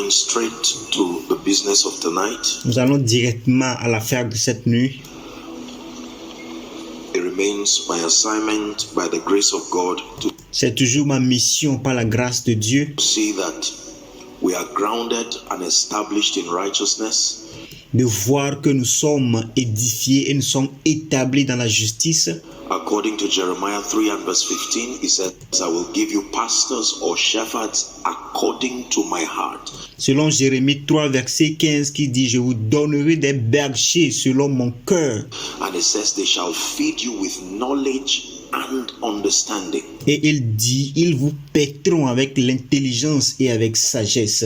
going straight to the business of tonight. Nous allons directement à l'affaire de cette nuit. It remains my assignment by the grace of God to C'est toujours ma mission par la grâce de Dieu see that we are grounded and established in righteousness, de voir que nous sommes édifiés et nous sommes établis dans la justice. according to Jeremiah 3 and verse 15. He says, I will give you pastors or shepherds according to my heart. Selon Jérémie 3, verset 15, qui dit, je vous donnerai des bergers selon mon cœur. And it says, they shall feed you with knowledge and understanding. Et il dit, ils vous paîtront avec l'intelligence et avec sagesse.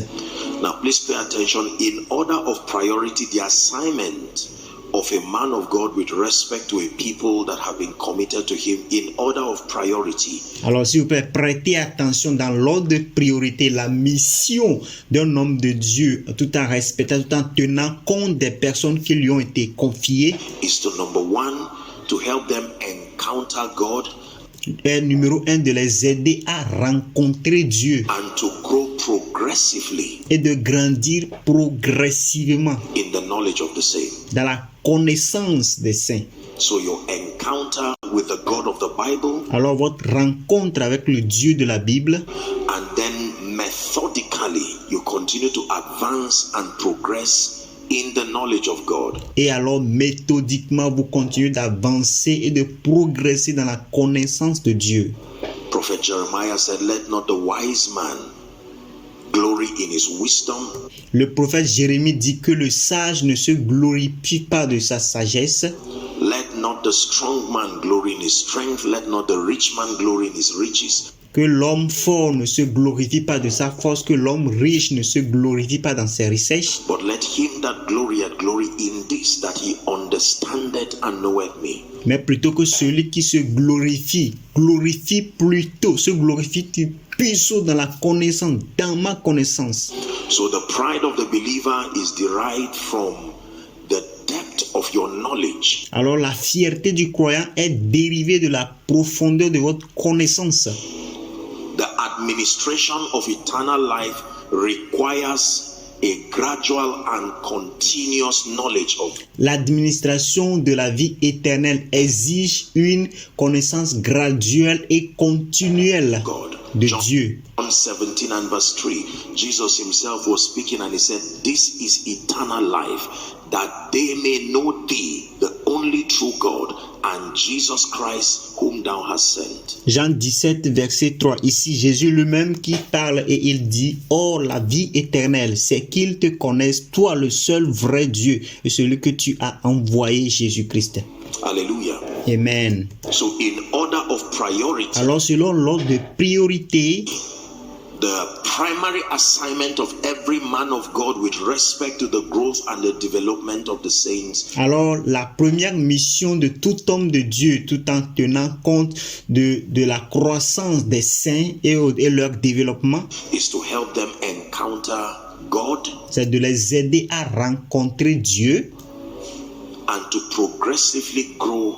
Now, please pay attention. In order of priority, the assignment of a man of God with respect to a people that have been committed to him, in order of priority, Alors, s'il vous plaît, prêtez attention dans l'ordre de priorité, la mission d'un homme de Dieu, tout en respectant, tout en tenant compte des personnes qui lui ont été confiées, is to number one, to help them encounter God numéro 1, de les aider à rencontrer Dieu and to grow progressively et de grandir progressivement in the knowledge of the same. dans la connaissance des saints. So your encounter with the God of the Bible, Alors, votre rencontre avec le Dieu de la Bible, and then methodically you continue to advance and progress in the knowledge of God. et alors méthodiquement, vous continuez d'avancer et de progresser dans la connaissance de Dieu. Prophet Jeremiah said, let not the wise man glory in his wisdom, Le prophète Jérémie dit que le sage ne se glorifie pas de sa sagesse, let not the strong man glory in his strength, let not the rich man glory in his riches, que l'homme fort ne se glorifie pas de sa force, que l'homme riche ne se glorifie pas dans ses richesses, but let him that glorieth glory in this, that he understandeth and knoweth me. mais plutôt que celui qui se glorifie plutôt, se glorifie plutôt dans la connaissance, dans ma connaissance. So the pride of the believer is derived from the depth of your knowledge. Alors la fierté du croyant est dérivée de la profondeur de votre connaissance. The administration of eternal life requires a gradual and continuous knowledge of L'administration de la vie éternelle exige une connaissance graduelle et continuelle God. de Dieu. John 17 and verse 3, Jesus himself was speaking and he said, this is eternal life, that they may know thee, the only true God, and Jesus Christ, whom thou hast sent. Jean 17, verset 3. Ici, Jésus lui-même qui parle et il dit, or la vie éternelle, c'est qu'ils te connaissent, toi le seul vrai Dieu, et celui que tu as envoyé, Jésus-Christ. Hallelujah. Amen. So in order of priority, Alors, selon l'ordre de priorité, the primary assignment of every man of God with respect to the growth and the development of the saints alors la première mission de tout homme de Dieu, tout en tenant compte de la croissance des saints et leur développement, is to help them encounter God c'est de les aider à rencontrer Dieu and to progressively grow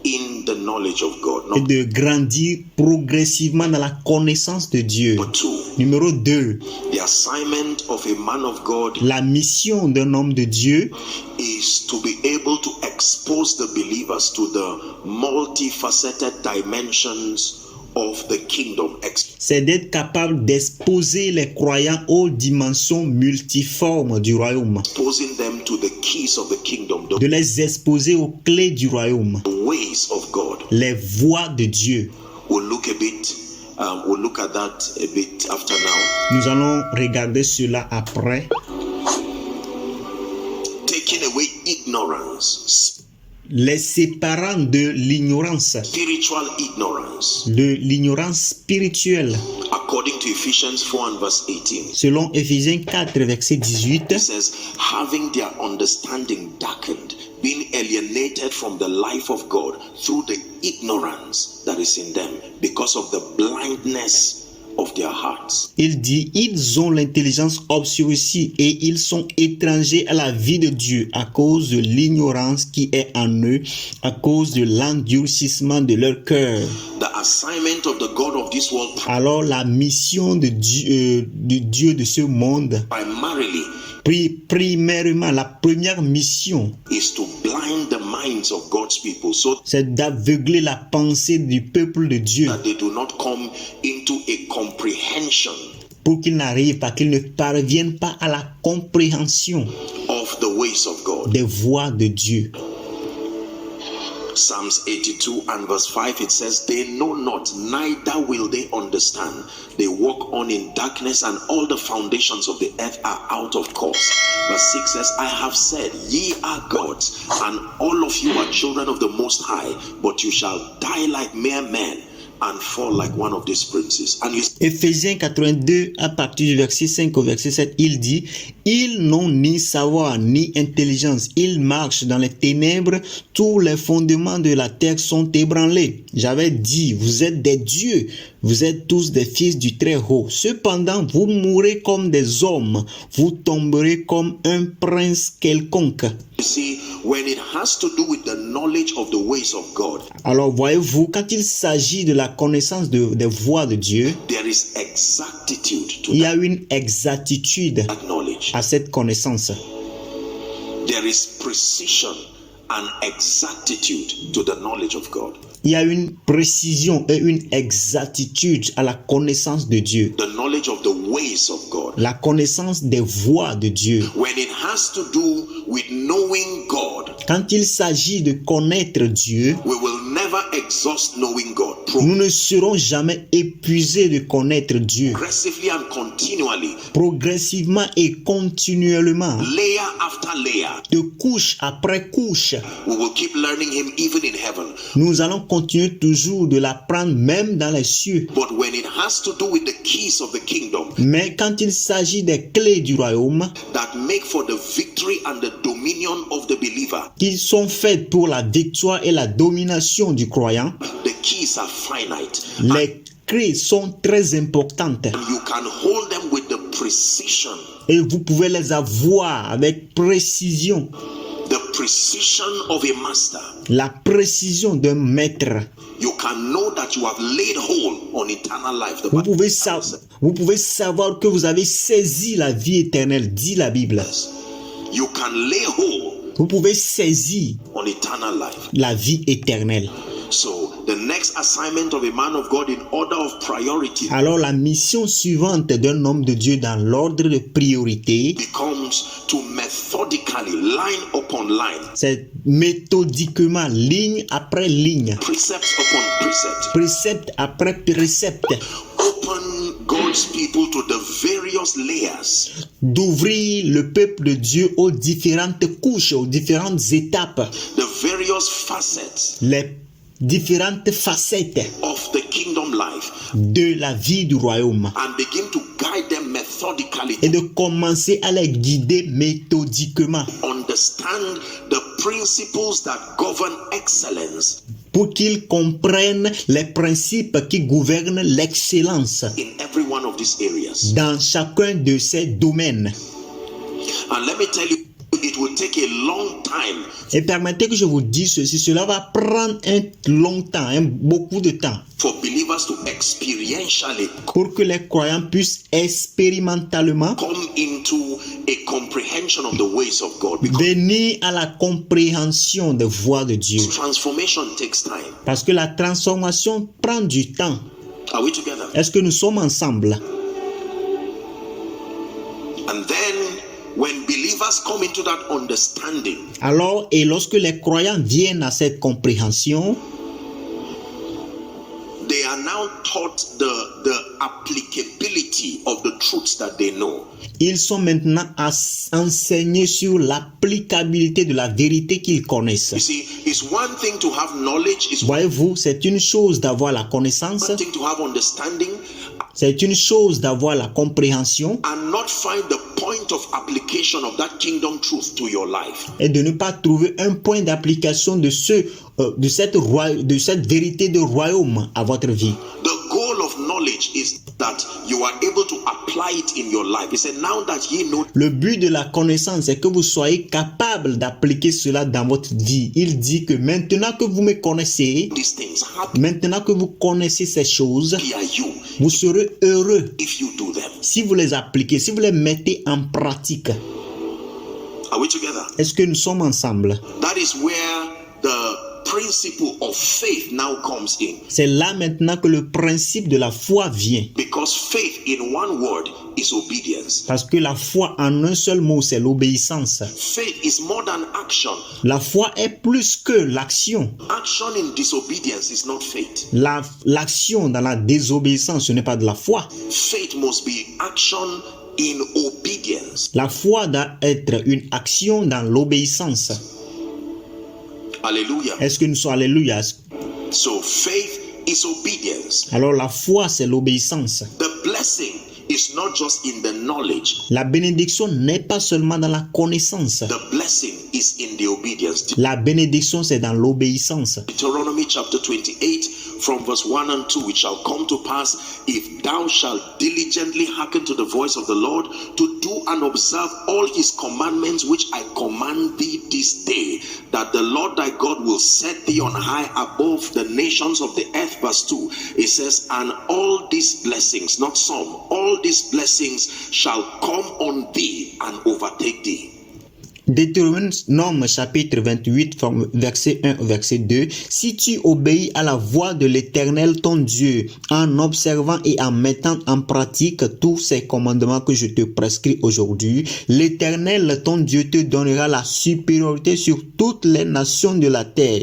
in the knowledge of God. et Number de grandir progressivement dans la connaissance de Dieu. 2, Numéro 2, the assignment of a man of God la mission d'un homme de Dieu is to be able to expose the believers to the multifaceted dimensions of the kingdom. c'est d'être capable d'exposer les croyants aux dimensions multiformes du royaume, Exposing them to the keys of the kingdom, de les exposer aux clés du royaume, the ways of God. les voies de Dieu. We'll look at that a bit after now. Nous allons regarder cela après. Taking away ignorance, Les séparant de l'ignorance, spiritual ignorance, de l'ignorance spirituelle. according to Ephesians 4 and verse 18. Selon Éphésiens 4, verset 18, It says, having their understanding darkened, being alienated from the life of God through the ignorance that is in them because of the blindness of their hearts. il dit, ils ont l'intelligence obscurcie et ils sont étrangers à la vie de Dieu à cause de l'ignorance qui est en eux, à cause de l'endurcissement de leur cœur. The assignment of the God of this world Alors la mission de Dieu de ce monde, primarily primairement, la première mission, is to blind the minds of God's people so c'est d'aveugler la pensée du peuple de Dieu that they do not come into a comprehension pour qu'ils n'arrivent pas, qu'ils ne parviennent pas à la compréhension of the ways of God. des voies de Dieu. Psalms 82 and verse 5, it says, they know not, neither will they understand. They walk on in darkness, and all the foundations of the earth are out of course. Verse 6 says, I have said, ye are gods, and all of you are children of the Most High, but you shall die like mere men and fall like one of these princes. And you Éphésiens 82, à partir du verset 5 au verset 7, il dit, ils n'ont ni savoir ni intelligence, ils marchent dans les ténèbres, tous les fondements de la terre sont ébranlés. J'avais dit, vous êtes des dieux, vous êtes tous des fils du Très-Haut. Cependant, vous mourrez comme des hommes, vous tomberez comme un prince quelconque. see, when it has to do with the knowledge of the ways of God, Alors, voyez-vous, quand il s'agit de la connaissance des voies de Dieu, there is exactitude to il y a une exactitude that knowledge. à cette connaissance. There is precision and exactitude to the knowledge of God. Il y a une précision et une exactitude à la connaissance de Dieu, The knowledge of the ways of God. la connaissance des voies de Dieu. When it has to do with knowing God, Quand il s'agit de connaître Dieu, we will never exhaust knowing God. nous ne serons jamais épuisés de connaître Dieu. Progressively and continually, Progressivement et continuellement, layer after layer, de couche après couche, we will keep learning Him even in heaven. nous allons continuer toujours de l'apprendre même dans les cieux. But when it has to do with the keys of the kingdom Mais quand il s'agit des clés du royaume, that make for the victory and the dominion of the believer, qui sont faites pour la victoire et la domination du croyant, the keys are finite. les clés sont très importantes And you can hold them with the precision, et vous pouvez les avoir avec précision, the precision of a master. la précision d'un maître. You can know that you have laid hold on eternal life. The Vous Bible pouvez, says. vous pouvez savoir que vous avez saisi la vie éternelle, dit la Bible. You can lay hold Vous pouvez saisir on eternal life. la vie éternelle. So the next assignment of a man of God in order of priority Alors la mission suivante d'un homme de Dieu dans l'ordre de priorité, becomes to methodically, line upon line, c'est méthodiquement, ligne après ligne, precept upon precept, précepte après précepte, open God's people to the various layers d'ouvrir le peuple de Dieu aux différentes couches, aux différentes étapes, the various facets les différentes facettes of the kingdom life de la vie du royaume and begin to guide them methodically, et de commencer à les guider méthodiquement understand the principles that govern excellence pour qu'ils comprennent les principes qui gouvernent l'excellence in every one of these areas. dans chacun de ces domaines. And let me tell you, it will take a long time Et permettez que je vous dise ceci, cela va prendre un long temps, beaucoup de temps, for believers to experientially pour que les croyants puissent expérimentalement come into a comprehension of the ways of God, because venir à la compréhension des voies de Dieu. transformation takes time. Parce que la transformation prend du temps. Are we together? Est-ce que nous sommes ensemble? And then when believers come into that understanding, Alors, et lorsque les croyants viennent à cette compréhension, they are now taught the applicability of the truths that they know. ils sont maintenant enseignés sur l'applicabilité de la vérité qu'ils connaissent. You see, it's one thing to have knowledge, it's one Voyez-vous, c'est une chose d'avoir la connaissance, thing to have understanding c'est une chose d'avoir la compréhension and not find the point of application of that kingdom truth to your life. et de ne pas trouver un point d'application de cette vérité de royaume à votre vie. The goal of knowledge knowledge is that you are able to apply it in your life. He said, now that ye know. Le but de la connaissance est que vous soyez capable d'appliquer cela dans votre vie. Il dit que maintenant que vous me connaissez, These things happen. maintenant que vous connaissez ces choses, Happy are you vous serez heureux if you do them. si vous les appliquez, si vous les mettez en pratique. Are we together? Est-ce que nous sommes ensemble? That is where the principle of faith now comes in. C'est là maintenant que le principe de la foi vient. Because faith in one word is obedience. Parce que la foi en un seul mot, c'est l'obéissance. Faith is more than action. La foi est plus que l'action. Action in disobedience is not faith. L'action dans la désobéissance, ce n'est pas de la foi. Faith must be action in obedience. La foi doit être une action dans l'obéissance. Hallelujah. Est-ce que nous sommes alléluia? So faith is obedience. Alors la foi, c'est l'obéissance. The blessing is not just in the knowledge. La bénédiction n'est pas seulement dans la connaissance. The blessing is in the obedience. La bénédiction, c'est dans l'obéissance. Deuteronomy chapter 28 from verse 1 and 2, it shall come to pass, if thou shalt diligently hearken to the voice of the Lord, to do and observe all his commandments which I command thee this day, that the Lord thy God will set thee on high above the nations of the earth. Verse 2, it says, and all these blessings, not some, all these blessings shall come on thee and overtake thee. Deutéronome chapitre 28, verset 1 au verset 2. Si tu obéis à la voix de l'Éternel ton Dieu, en observant et en mettant en pratique tous ces commandements que je te prescris aujourd'hui, l'Éternel ton Dieu te donnera la supériorité sur toutes les nations de la terre.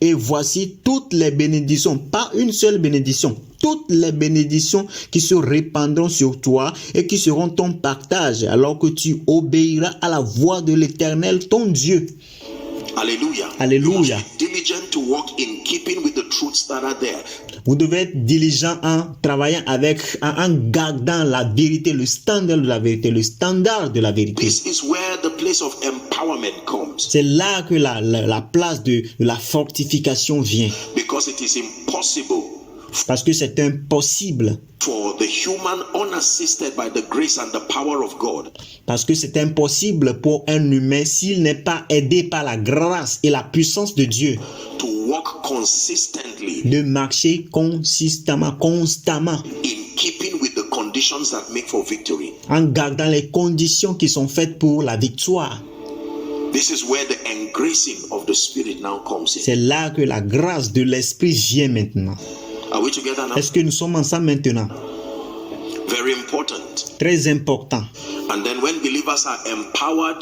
Et voici toutes les bénédictions, pas une seule bénédiction, toutes les bénédictions qui se répandront sur toi et qui seront ton partage alors que tu obéiras à la voix de l'Éternel ton Dieu. Hallelujah. Alléluia. You must be diligent to walk in keeping with the truths that are there. Vous devez être diligent en travaillant en gardant la vérité, le standard de la vérité, le standard de la vérité. This is where the place of empowerment comes. C'est là que la place de la fortification vient. Because it is impossible Parce que c'est impossible. for the human, unassisted by the grace and the power of God, Parce que c'est impossible pour un humain s'il n'est pas aidé par la grâce et la puissance de Dieu to walk consistently de marcher constamment in keeping with the conditions that make for victory. en gardant les conditions qui sont faites pour la victoire. This is where the engracing of the Spirit now comes in. C'est là que la grâce de l'Esprit vient maintenant. Are we together now? Est-ce que nous sommes ensemble maintenant? Very important. Très important. And then when believers are empowered,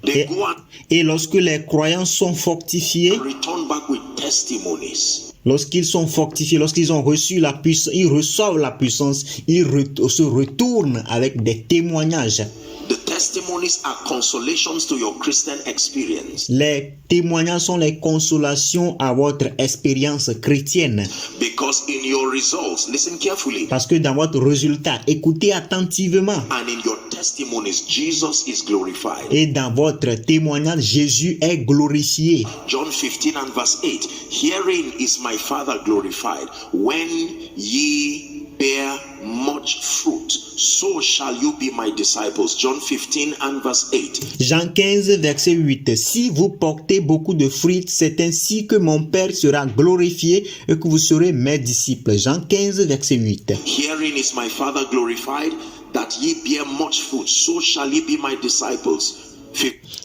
they Et, go and et lorsque les croyants sont fortifiés, return back with testimonies. lorsqu'ils sont fortifiés, lorsqu'ils ont reçu la puissance, ils reçoivent la puissance, ils se retournent avec des témoignages. The testimonies are consolations to your Christian experience. Les témoignages sont les consolations à votre expérience chrétienne. Because in your results, listen carefully, Parce que dans votre résultat, écoutez attentivement. and in your testimonies, Jesus is glorified. Et dans votre témoignage, Jésus est glorifié. John 15 and verse 8, herein is my Father glorified, when ye bear much fruit, so shall you be my disciples. John 15 and verse 8. Jean 15, verset 8. Si vous portez beaucoup de fruits, c'est ainsi que mon Père sera glorifié et que vous serez mes disciples. Jean 15, verset 8. Herein is my Father glorified, that ye bear much fruit, so shall ye be my disciples.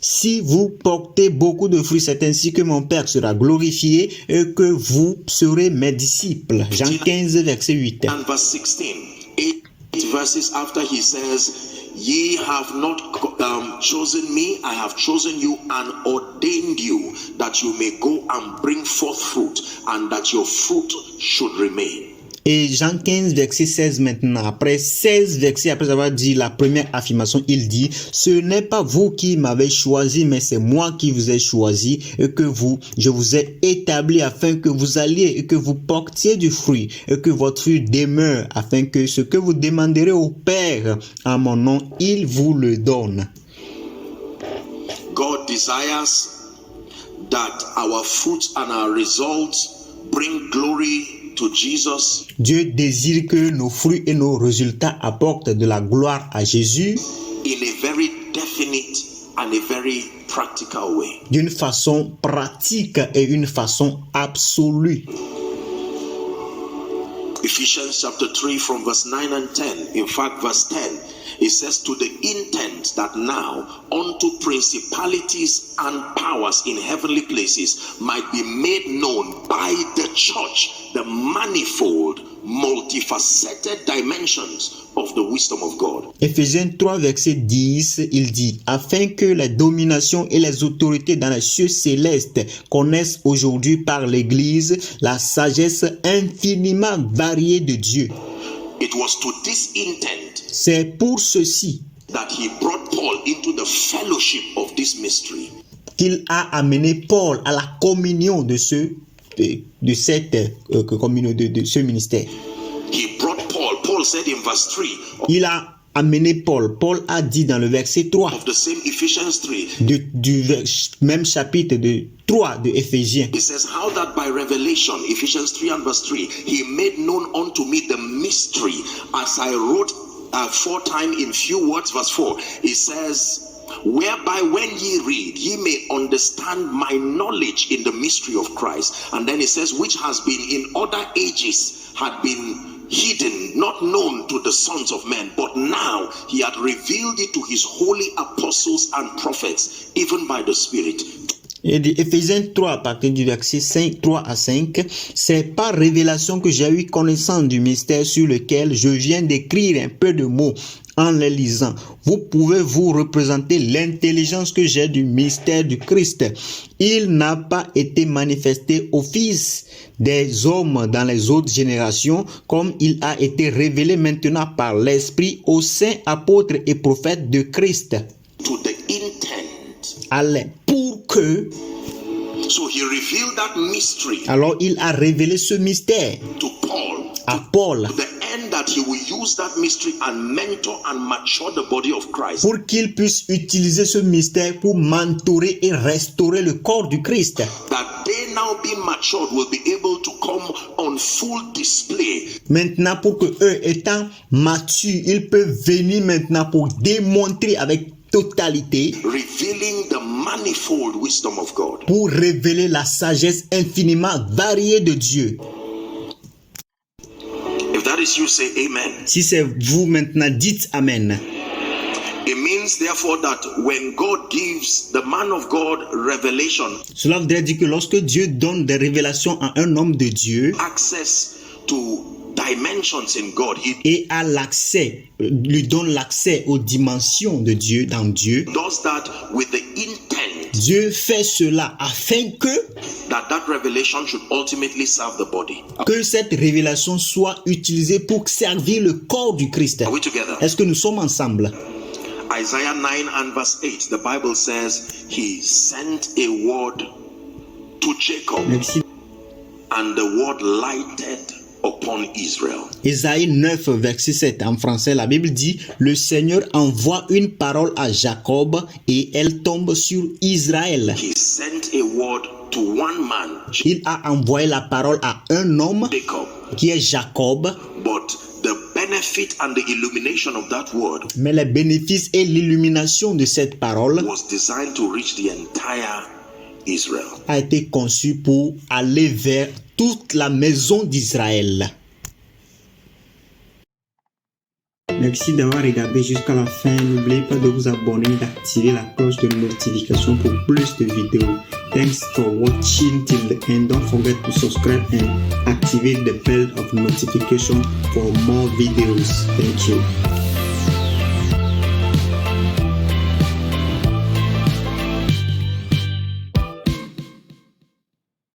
Si vous portez beaucoup de fruits, c'est ainsi que mon Père sera glorifié et que vous serez mes disciples. Jean 15, verset 8. And verse 16, 8 verses after he says, ye have not chosen me, I have chosen you and ordained you, that you may go and bring forth fruit, and that your fruit should remain. Et Jean 15, verset 16 maintenant. Après 16 versets, après avoir dit la première affirmation, il dit, ce n'est pas vous qui m'avez choisi, mais c'est moi qui vous ai choisi et que je vous ai établi afin que vous alliez et que vous portiez du fruit et que votre fruit demeure afin que ce que vous demanderez au Père en mon nom, il vous le donne. God desires that our fruits and our results bring glory to Jesus Dieu désire que nos fruits et nos résultats apportent de la gloire à Jésus in a very definite and a very practical way. d'une façon pratique et une façon absolue. Ephesians chapter 3 from verse 9 and 10. In fact, verse 10, it says, to the intent that now unto principalities and powers in heavenly places might be made known by the church the manifold, multifaceted dimensions of the wisdom of God. Éphésiens 3, verset 10, il dit, afin que les dominations et les autorités dans les cieux célestes connaissent aujourd'hui par l'Église la sagesse infiniment variée de Dieu. It was to this intent C'est pour ceci that he brought Paul into the fellowship of this mystery. qu'il a amené Paul à la communion de ce ministère. He brought Paul. Paul said in verse 3 Il a amené Paul. Paul a dit dans le verset 3 of the same Ephesians 3, même chapitre de 3 de Éphésiens. it says, how that by revelation, Ephesians 3 and verse 3, he made known unto me the mystery, as I wrote aforetime in few words. Verse 4, it says, whereby when ye read, ye may understand my knowledge in the mystery of Christ. And then it says, which has been in other ages, had been hidden, not known to the sons of men, but now he had revealed it to his holy apostles and prophets, even by the Spirit. Et de Éphésiens 3, à partir du verset 3 à 5, c'est par révélation que j'ai eu connaissance du mystère sur lequel je viens d'écrire un peu de mots en les lisant. Vous pouvez vous représenter l'intelligence que j'ai du mystère du Christ. Il n'a pas été manifesté au Fils des hommes dans les autres générations, comme il a été révélé maintenant par l'Esprit aux saints apôtres et prophètes de Christ. To the intent. Allez, pour que, So he revealed that mystery alors il a révélé ce mystère to Paul, à Paul, to the end that he will use that mystery and mentor and mature the body of Christ. pour qu'il puisse utiliser ce mystère pour mentorer et restaurer le corps du Christ. That they now being matured will be able to come on full display. Maintenant, pour que eux étant matures, ils peuvent venir maintenant pour démontrer avec totalité, Revealing the manifold wisdom of God. pour révéler la sagesse infiniment variée de Dieu. If that is you, say amen. Si c'est vous maintenant, dites Amen. It means therefore that when God gives the man of God revelation, Cela voudrait dire que lorsque Dieu donne des révélations à un homme de Dieu access to dimensions in God, he et a l'accès, lui donne l'accès aux dimensions de Dieu dans Dieu, does that with the intent Dieu fait cela afin that revelation should ultimately serve the body. que cette révélation soit utilisée pour servir le corps du Christ. Are we together? Est-ce que nous sommes ensemble? Isaiah 9 and verse 8, the Bible says he sent a word to Jacob, Merci. and the word lighted upon Israel. Ésaïe 9, verset 7, en français, la Bible dit, le Seigneur envoie une parole à Jacob et elle tombe sur Israël. He sent a word to one man, Il a envoyé la parole à un homme Jacob, qui est Jacob, but the benefit and the illumination of that word mais les bénéfices et l'illumination de cette parole was designed to reach the entire Israel. a été conçu pour aller vers toute la maison d'Israël. Merci d'avoir regardé jusqu'à la fin. N'oubliez pas de vous abonner et d'activer la cloche de notification pour plus de vidéos. Thanks for watching till the end. Don't forget to subscribe and activate the bell of notification for more videos. Thank you.